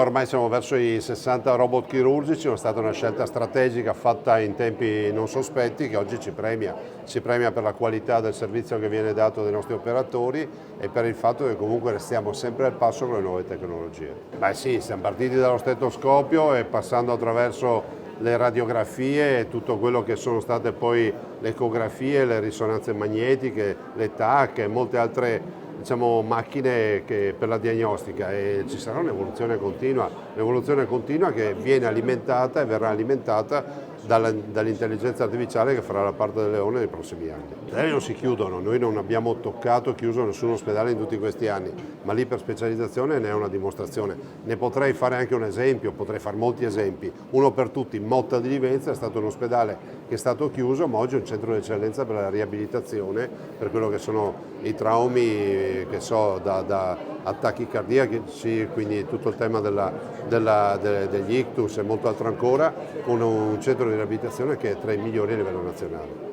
Ormai siamo verso i 60 robot chirurgici, è stata una scelta strategica fatta in tempi non sospetti che oggi ci premia per la qualità del servizio che viene dato dai nostri operatori e per il fatto che comunque restiamo sempre al passo con le nuove tecnologie. Beh sì, siamo partiti dallo stetoscopio e passando attraverso le radiografie e tutto quello che sono state poi le ecografie, le risonanze magnetiche, le TAC e molte altre macchine per la diagnostica, e ci sarà un'evoluzione continua che viene alimentata e verrà alimentata dall'intelligenza artificiale che farà la parte del leone nei prossimi anni. Gli ospedali non si chiudono, noi non abbiamo chiuso nessun ospedale in tutti questi anni, ma l'iperspecializzazione ne è una dimostrazione. Ne potrei fare anche un esempio, potrei fare molti esempi. Uno per tutti, Motta di Livenza è stato un ospedale che è stato chiuso, ma oggi è un centro di eccellenza per la riabilitazione, per quello che sono i traumi da attacchi cardiaci, quindi tutto il tema degli ictus e molto altro ancora, con un centro di riabilitazione che è tra i migliori a livello nazionale.